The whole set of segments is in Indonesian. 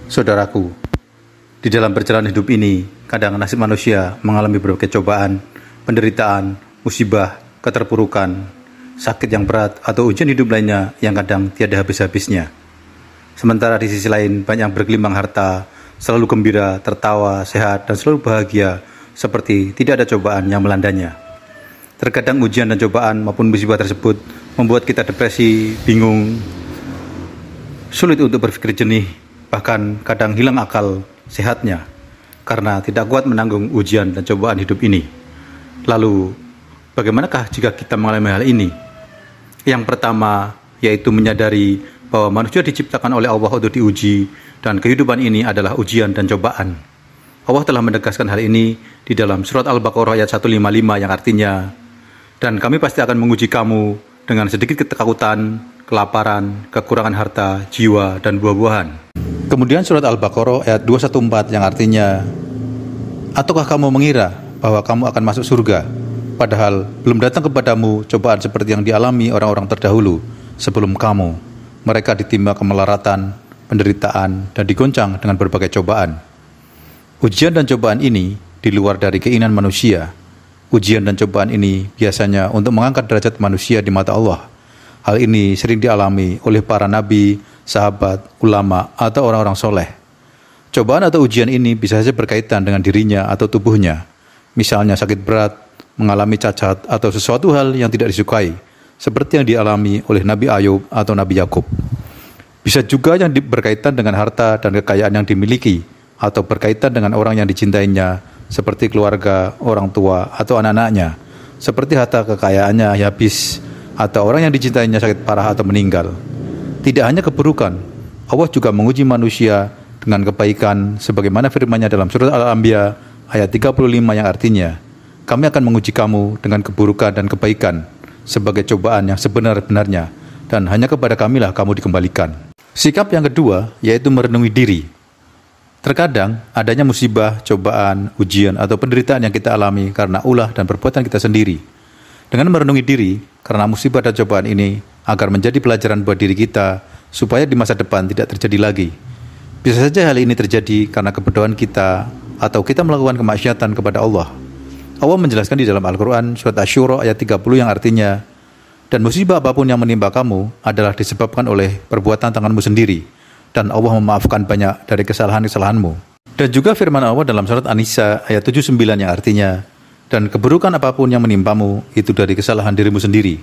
Saudaraku, di dalam perjalanan hidup ini, kadang nasib manusia mengalami berbagai cobaan, penderitaan, musibah, keterpurukan, sakit yang berat, atau ujian hidup lainnya yang kadang tiada habis-habisnya. Sementara di sisi lain, banyak yang bergelimang harta, selalu gembira, tertawa, sehat, dan selalu bahagia, seperti tidak ada cobaan yang melandanya. Terkadang ujian dan cobaan maupun musibah tersebut membuat kita depresi, bingung, sulit untuk berpikir jernih, bahkan kadang hilang akal sehatnya karena tidak kuat menanggung ujian dan cobaan hidup ini. Lalu, bagaimanakah jika kita mengalami hal ini? Yang pertama, yaitu menyadari bahwa manusia diciptakan oleh Allah untuk diuji, dan kehidupan ini adalah ujian dan cobaan. Allah telah menegaskan hal ini di dalam surat Al-Baqarah ayat 155 yang artinya, "Dan kami pasti akan menguji kamu dengan sedikit ketakutan, kelaparan, kekurangan harta, jiwa, dan buah-buahan." Kemudian surat Al-Baqarah ayat 214 yang artinya, "Ataukah kamu mengira bahwa kamu akan masuk surga, padahal belum datang kepadamu cobaan seperti yang dialami orang-orang terdahulu sebelum kamu. Mereka ditimpa kemelaratan, penderitaan, dan digoncang dengan berbagai cobaan." Ujian dan cobaan ini di luar dari keinginan manusia. Ujian dan cobaan ini biasanya untuk mengangkat derajat manusia di mata Allah. Hal ini sering dialami oleh para nabi, sahabat, ulama, atau orang-orang soleh. Cobaan atau ujian ini bisa saja berkaitan dengan dirinya atau tubuhnya. Misalnya sakit berat, mengalami cacat, atau sesuatu hal yang tidak disukai, seperti yang dialami oleh Nabi Ayub atau Nabi Yakub. Bisa juga yang berkaitan dengan harta dan kekayaan yang dimiliki, atau berkaitan dengan orang yang dicintainya, seperti keluarga, orang tua, atau anak-anaknya, seperti harta kekayaannya habis, atau orang yang dicintainya sakit parah atau meninggal. Tidak hanya keburukan, Allah juga menguji manusia dengan kebaikan, sebagaimana firman-Nya dalam surat Al-Anbiya ayat 35 yang artinya, "Kami akan menguji kamu dengan keburukan dan kebaikan, sebagai cobaan yang sebenar-benarnya, dan hanya kepada kamilah kamu dikembalikan." Sikap yang kedua, yaitu merenungi diri. Terkadang, adanya musibah, cobaan, ujian, atau penderitaan yang kita alami karena ulah dan perbuatan kita sendiri. Dengan merenungi diri, karena musibah dan cobaan ini, agar menjadi pelajaran buat diri kita, supaya di masa depan tidak terjadi lagi. Bisa saja hal ini terjadi karena kebodohan kita, atau kita melakukan kemaksiatan kepada Allah. Allah menjelaskan di dalam Al-Quran, surat Asy-Syura ayat 30 yang artinya, "Dan musibah apapun yang menimpa kamu adalah disebabkan oleh perbuatan tanganmu sendiri, dan Allah memaafkan banyak dari kesalahan-kesalahanmu." Dan juga firman Allah dalam surat An-Nisa ayat 79 yang artinya, "Dan keburukan apapun yang menimpamu itu dari kesalahan dirimu sendiri."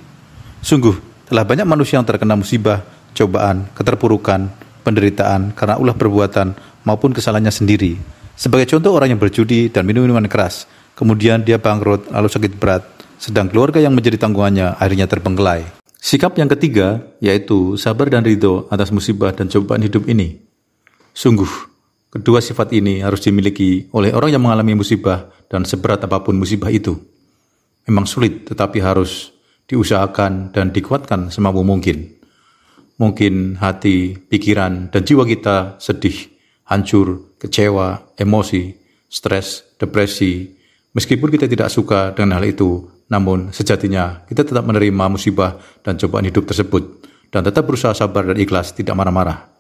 Sungguh, telah banyak manusia yang terkena musibah, cobaan, keterpurukan, penderitaan karena ulah perbuatan maupun kesalahannya sendiri. Sebagai contoh, orang yang berjudi dan minum minuman keras, kemudian dia bangkrut lalu sakit berat, sedang keluarga yang menjadi tanggungannya akhirnya terbengkelai. Sikap yang ketiga, yaitu sabar dan ridho atas musibah dan cobaan hidup ini. Sungguh, kedua sifat ini harus dimiliki oleh orang yang mengalami musibah dan seberat apapun musibah itu. Memang sulit, tetapi harus diusahakan dan dikuatkan semampu mungkin. Mungkin hati, pikiran, dan jiwa kita sedih, hancur, kecewa, emosi, stres, depresi. Meskipun kita tidak suka dengan hal itu, namun sejatinya kita tetap menerima musibah dan cobaan hidup tersebut dan tetap berusaha sabar dan ikhlas, tidak marah-marah.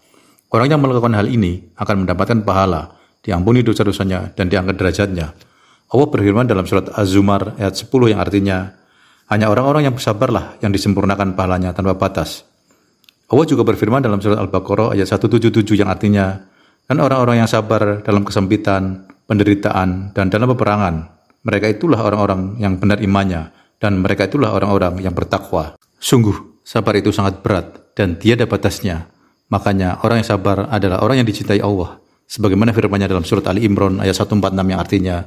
Orang yang melakukan hal ini akan mendapatkan pahala, diampuni dosa-dosanya, dan diangkat derajatnya. Allah berfirman dalam surat Az-Zumar ayat 10 yang artinya, "Hanya orang-orang yang bersabarlah yang disempurnakan pahalanya tanpa batas." Allah juga berfirman dalam surat Al-Baqarah ayat 177 yang artinya, "Dan orang-orang yang sabar dalam kesempitan, penderitaan, dan dalam peperangan, mereka itulah orang-orang yang benar imannya, dan mereka itulah orang-orang yang bertakwa." Sungguh, sabar itu sangat berat dan tiada batasnya. Makanya orang yang sabar adalah orang yang dicintai Allah, sebagaimana firman-Nya dalam surat Ali Imran ayat 146 yang artinya,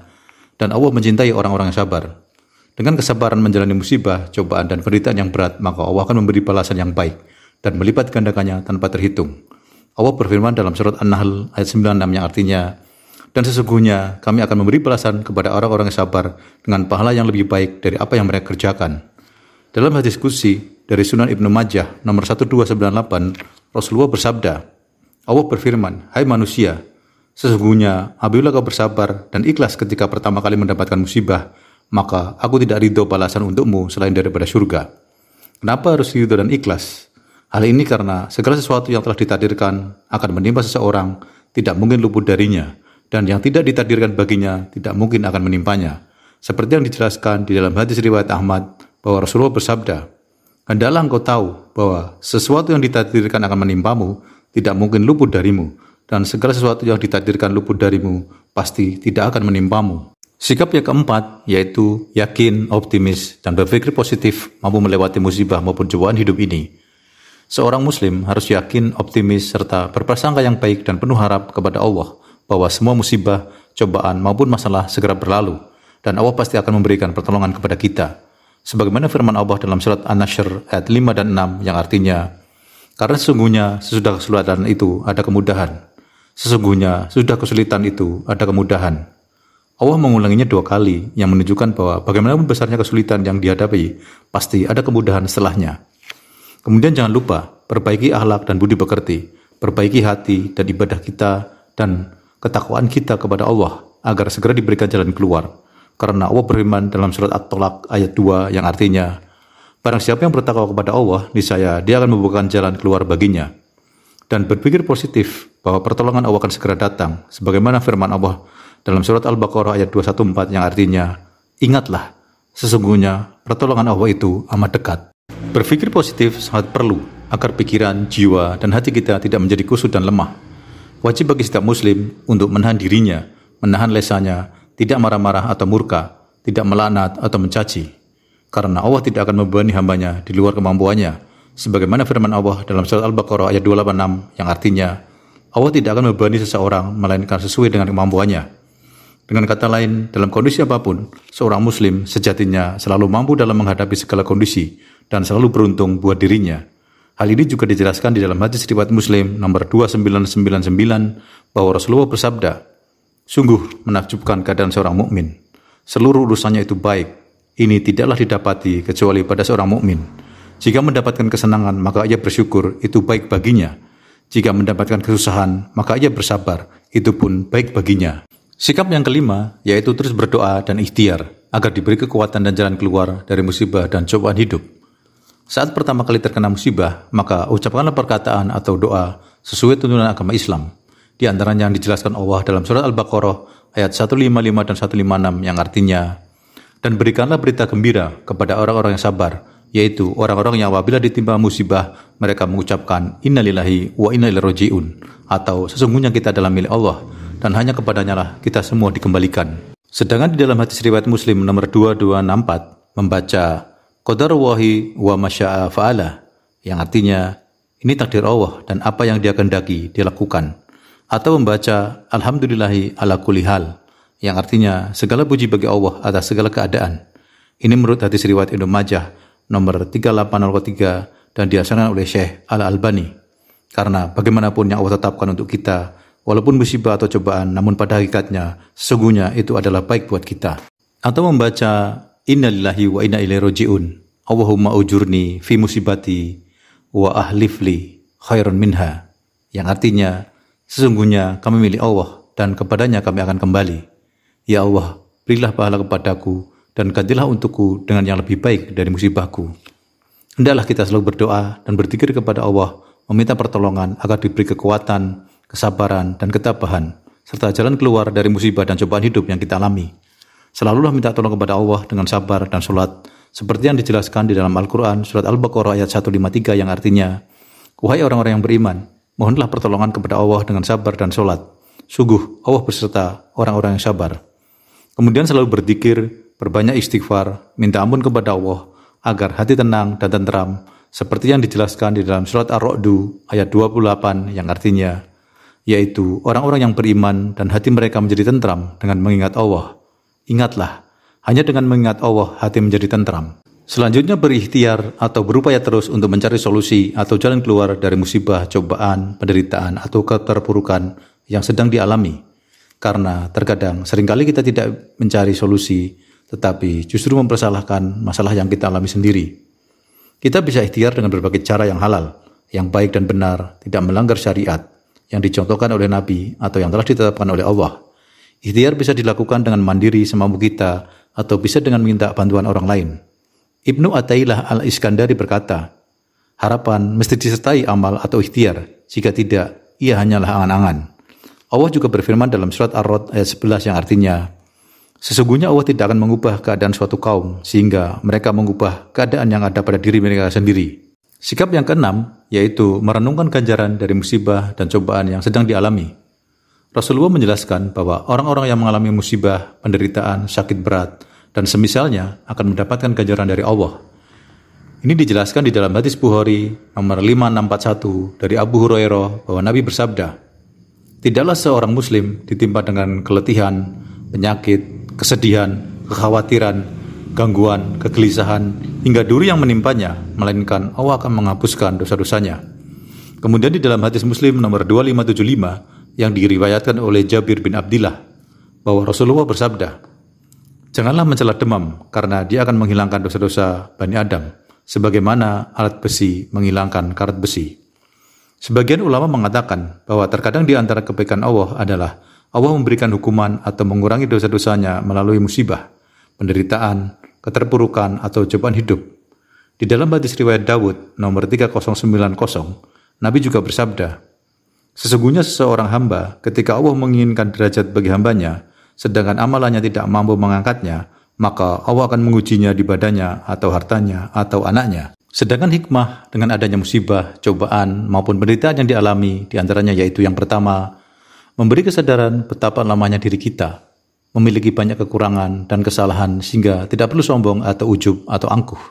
"Dan Allah mencintai orang-orang yang sabar." Dengan kesabaran menjalani musibah, cobaan, dan penderitaan yang berat, maka Allah akan memberi balasan yang baik dan melipat gandakannya tanpa terhitung. Allah berfirman dalam surat An-Nahl ayat 96 yang artinya, "Dan sesungguhnya kami akan memberi balasan kepada orang-orang yang sabar dengan pahala yang lebih baik dari apa yang mereka kerjakan." Dalam hadis qudsi dari Sunan Ibnu Majah nomor 1298, Rasulullah bersabda, Allah berfirman, "Hai manusia, sesungguhnya apabila kau bersabar dan ikhlas ketika pertama kali mendapatkan musibah, maka aku tidak ridho balasan untukmu selain daripada surga." Kenapa harus ridho dan ikhlas? Hal ini karena segala sesuatu yang telah ditakdirkan akan menimpa seseorang, tidak mungkin luput darinya, dan yang tidak ditakdirkan baginya tidak mungkin akan menimpanya. Seperti yang dijelaskan di dalam hadis riwayat Ahmad bahwa Rasulullah bersabda, "Hendaklah engkau tahu bahwa sesuatu yang ditakdirkan akan menimpamu tidak mungkin luput darimu, dan segala sesuatu yang ditakdirkan luput darimu pasti tidak akan menimpamu." Sikap yang keempat yaitu yakin, optimis, dan berpikir positif mampu melewati musibah maupun cobaan hidup ini. Seorang muslim harus yakin, optimis, serta berprasangka yang baik dan penuh harap kepada Allah bahwa semua musibah, cobaan maupun masalah segera berlalu, dan Allah pasti akan memberikan pertolongan kepada kita. Sebagaimana firman Allah dalam surat An-Nashr ayat 5 dan 6 yang artinya, "Karena sesungguhnya sesudah kesulitan itu ada kemudahan. Sesungguhnya sesudah kesulitan itu ada kemudahan." Allah mengulanginya 2 kali yang menunjukkan bahwa bagaimanapun besarnya kesulitan yang dihadapi, pasti ada kemudahan setelahnya. Kemudian jangan lupa, perbaiki akhlak dan budi pekerti, perbaiki hati dan ibadah kita dan ketakwaan kita kepada Allah agar segera diberikan jalan keluar. Karena Allah berfirman dalam surat At-Tolak ayat 2 yang artinya, "Barang siapa yang bertakwa kepada Allah, niscaya dia akan membukakan jalan keluar baginya." Dan berpikir positif bahwa pertolongan Allah akan segera datang, sebagaimana firman Allah dalam surat Al-Baqarah ayat 214 yang artinya, "Ingatlah, sesungguhnya pertolongan Allah itu amat dekat." Berpikir positif sangat perlu agar pikiran, jiwa, dan hati kita tidak menjadi kusut dan lemah. Wajib bagi setiap muslim untuk menahan dirinya, menahan lesanya, tidak marah-marah atau murka, tidak melaknat atau mencaci. Karena Allah tidak akan membebani hambanya di luar kemampuannya, sebagaimana firman Allah dalam surat Al-Baqarah ayat 286 yang artinya, Allah tidak akan membebani seseorang melainkan sesuai dengan kemampuannya. Dengan kata lain, dalam kondisi apapun, seorang muslim sejatinya selalu mampu dalam menghadapi segala kondisi dan selalu beruntung buat dirinya. Hal ini juga dijelaskan di dalam hadis riwayat Muslim nomor 2999 bahwa Rasulullah bersabda, "Sungguh menakjubkan keadaan seorang mukmin. Seluruh urusannya itu baik. Ini tidaklah didapati kecuali pada seorang mukmin. Jika mendapatkan kesenangan, maka ia bersyukur, itu baik baginya. Jika mendapatkan kesusahan, maka ia bersabar, itu pun baik baginya." Sikap yang kelima yaitu terus berdoa dan ikhtiar agar diberi kekuatan dan jalan keluar dari musibah dan cobaan hidup. Saat pertama kali terkena musibah, maka ucapkanlah perkataan atau doa sesuai tuntunan agama Islam. Di antaranya yang dijelaskan Allah dalam surat Al-Baqarah ayat 155 dan 156 yang artinya, "Dan berikanlah berita gembira kepada orang-orang yang sabar, yaitu orang-orang yang apabila ditimpa musibah, mereka mengucapkan innalillahi wa inna ilaihi raji'un, atau sesungguhnya kita adalah milik Allah, dan hanya kepadanya lah kita semua dikembalikan." Sedangkan di dalam hadis riwayat Muslim nomor 2264 membaca qadarullahi wa masya'a fa'ala yang artinya ini takdir Allah dan apa yang dia kehendaki dia lakukan, atau membaca alhamdulillahi ala kulli hal yang artinya segala puji bagi Allah atas segala keadaan. Ini menurut hadis riwayat Ibnu Majah nomor 3803 dan dihasankan oleh Syekh Al-Albani. Karena bagaimanapun yang Allah tetapkan untuk kita, walaupun musibah atau cobaan, namun pada hakikatnya sesungguhnya itu adalah baik buat kita. Atau membaca innalillahi wa inna ilaihi raji'un, Allahumma ujurni fi musibati wa ahlifli khairan minha, yang artinya sesungguhnya kami milik Allah dan kepadanya kami akan kembali. Ya Allah, berilah pahala kepadaku dan gantilah untukku dengan yang lebih baik dari musibahku. Hendaklah kita selalu berdoa dan berzikir kepada Allah, meminta pertolongan agar diberi kekuatan, kesabaran, dan ketabahan, serta jalan keluar dari musibah dan cobaan hidup yang kita alami. Selalulah minta tolong kepada Allah dengan sabar dan sholat, seperti yang dijelaskan di dalam Al-Quran surat Al-Baqarah ayat 153 yang artinya, "Wahai orang-orang yang beriman, mohonlah pertolongan kepada Allah dengan sabar dan sholat. Sungguh Allah beserta orang-orang yang sabar." Kemudian selalu berzikir, berbanyak istighfar, minta ampun kepada Allah, agar hati tenang dan tentram, seperti yang dijelaskan di dalam surat Ar-Ra'du ayat 28 yang artinya, yaitu orang-orang yang beriman dan hati mereka menjadi tentram dengan mengingat Allah. Ingatlah, hanya dengan mengingat Allah hati menjadi tentram. Selanjutnya berikhtiar atau berupaya terus untuk mencari solusi atau jalan keluar dari musibah, cobaan, penderitaan, atau keterpurukan yang sedang dialami. Karena terkadang seringkali kita tidak mencari solusi, tetapi justru mempersalahkan masalah yang kita alami sendiri. Kita bisa ikhtiar dengan berbagai cara yang halal, yang baik dan benar, tidak melanggar syariat, yang dicontohkan oleh Nabi atau yang telah ditetapkan oleh Allah. Ikhtiar bisa dilakukan dengan mandiri semampu kita atau bisa dengan minta bantuan orang lain. Ibnu Athaillah Al-Iskandari berkata, "Harapan mesti disertai amal atau ikhtiar, jika tidak, ia hanyalah angan-angan." Allah juga berfirman dalam surat Ar-Ra'd ayat 11 yang artinya, sesungguhnya Allah tidak akan mengubah keadaan suatu kaum sehingga mereka mengubah keadaan yang ada pada diri mereka sendiri. Sikap yang keenam, yaitu merenungkan ganjaran dari musibah dan cobaan yang sedang dialami. Rasulullah menjelaskan bahwa orang-orang yang mengalami musibah, penderitaan, sakit berat, dan semisalnya akan mendapatkan ganjaran dari Allah. Ini dijelaskan di dalam hadis Bukhari nomor 5641 dari Abu Hurairah bahwa Nabi bersabda, tidaklah seorang muslim ditimpa dengan keletihan, penyakit, kesedihan, kekhawatiran, gangguan, kegelisahan, hingga duri yang menimpanya, melainkan Allah akan menghapuskan dosa-dosanya. Kemudian di dalam hadis Muslim nomor 2575 yang diriwayatkan oleh Jabir bin Abdillah bahwa Rasulullah bersabda, janganlah mencela demam karena dia akan menghilangkan dosa-dosa Bani Adam sebagaimana alat besi menghilangkan karat besi. Sebagian ulama mengatakan bahwa terkadang di antara kebaikan Allah adalah Allah memberikan hukuman atau mengurangi dosa-dosanya melalui musibah, penderitaan, keterpurukan atau cobaan hidup. Di dalam hadis riwayat Dawud nomor 3090, Nabi juga bersabda, sesungguhnya seseorang hamba ketika Allah menginginkan derajat bagi hambanya, sedangkan amalannya tidak mampu mengangkatnya, maka Allah akan mengujinya di badannya atau hartanya atau anaknya. Sedangkan hikmah dengan adanya musibah, cobaan maupun penderitaan yang dialami diantaranya yaitu yang pertama, memberi kesadaran betapa lamanya diri kita, memiliki banyak kekurangan dan kesalahan sehingga tidak perlu sombong atau ujub atau angkuh.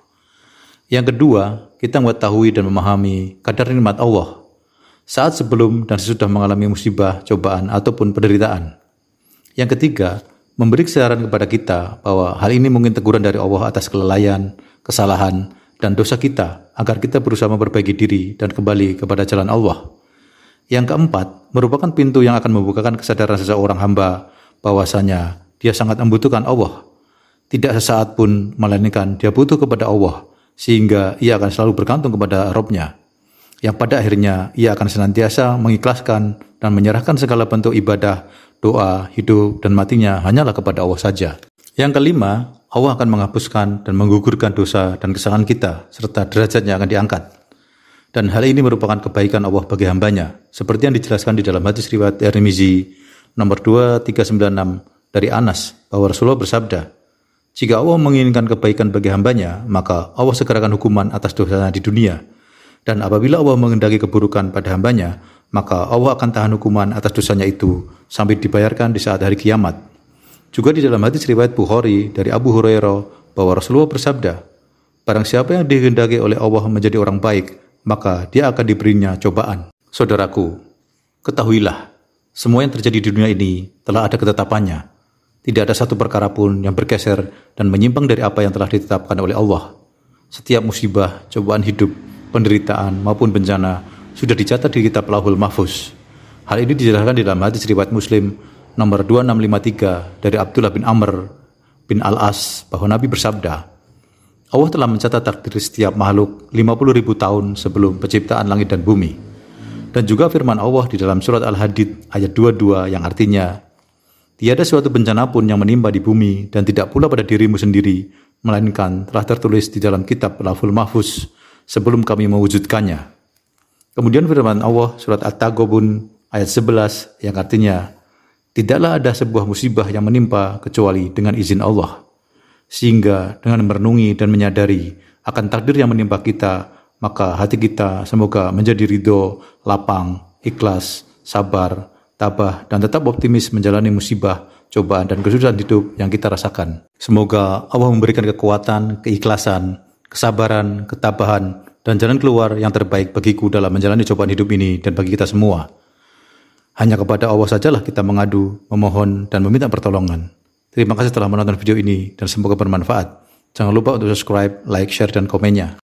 Yang kedua, kita mengetahui dan memahami kadar nikmat Allah saat sebelum dan sesudah mengalami musibah, cobaan, ataupun penderitaan. Yang ketiga, memberi kesadaran kepada kita bahwa hal ini mungkin teguran dari Allah atas kelalaian, kesalahan, dan dosa kita agar kita berusaha memperbaiki diri dan kembali kepada jalan Allah. Yang keempat, merupakan pintu yang akan membukakan kesadaran seseorang hamba bahwasanya dia sangat membutuhkan Allah. Tidak sesaat pun melainkan dia butuh kepada Allah sehingga ia akan selalu bergantung kepada Rabb-Nya, yang pada akhirnya ia akan senantiasa mengikhlaskan dan menyerahkan segala bentuk ibadah, doa, hidup, dan matinya hanyalah kepada Allah saja. Yang kelima, Allah akan menghapuskan dan menggugurkan dosa dan kesalahan kita, serta derajatnya akan diangkat. Dan hal ini merupakan kebaikan Allah bagi hambanya, seperti yang dijelaskan di dalam hadis riwayat Tirmizi nomor 2396 dari Anas, bahwa Rasulullah bersabda, jika Allah menginginkan kebaikan bagi hambanya, maka Allah segerakan hukuman atas dosanya di dunia. Dan apabila Allah menghendaki keburukan pada hambanya, maka Allah akan tahan hukuman atas dosanya itu sampai dibayarkan di saat hari kiamat. Juga di dalam hadis riwayat Bukhari dari Abu Hurairah bahwa Rasulullah bersabda, barang siapa yang dikehendaki oleh Allah menjadi orang baik, maka dia akan diberinya cobaan. Saudaraku, ketahuilah, semua yang terjadi di dunia ini telah ada ketetapannya. Tidak ada satu perkara pun yang bergeser dan menyimpang dari apa yang telah ditetapkan oleh Allah. Setiap musibah, cobaan hidup, penderitaan maupun bencana sudah dicatat di kitab Lauhul Mahfuz. Hal ini dijelaskan di dalam hadis riwayat Muslim nomor 2653 dari Abdullah bin Amr bin Al-As bahwa Nabi bersabda, Allah telah mencatat takdir setiap makhluk 50.000 tahun sebelum penciptaan langit dan bumi. Dan juga firman Allah di dalam surat Al-Hadid ayat 22 yang artinya, tiada suatu bencana pun yang menimpa di bumi dan tidak pula pada dirimu sendiri, melainkan telah tertulis di dalam kitab Lauhul Mahfuz sebelum kami mewujudkannya. Kemudian firman Allah surat At-Taghabun ayat 11 yang artinya, tidaklah ada sebuah musibah yang menimpa kecuali dengan izin Allah. Sehingga dengan merenungi dan menyadari akan takdir yang menimpa kita, maka hati kita semoga menjadi ridho, lapang, ikhlas, sabar, tabah, dan tetap optimis menjalani musibah, cobaan, dan kesusahan hidup yang kita rasakan. Semoga Allah memberikan kekuatan, keikhlasan, kesabaran, ketabahan, dan jalan keluar yang terbaik bagiku dalam menjalani cobaan hidup ini dan bagi kita semua. Hanya kepada Allah sajalah kita mengadu, memohon, dan meminta pertolongan. Terima kasih telah menonton video ini dan semoga bermanfaat. Jangan lupa untuk subscribe, like, share, dan komennya.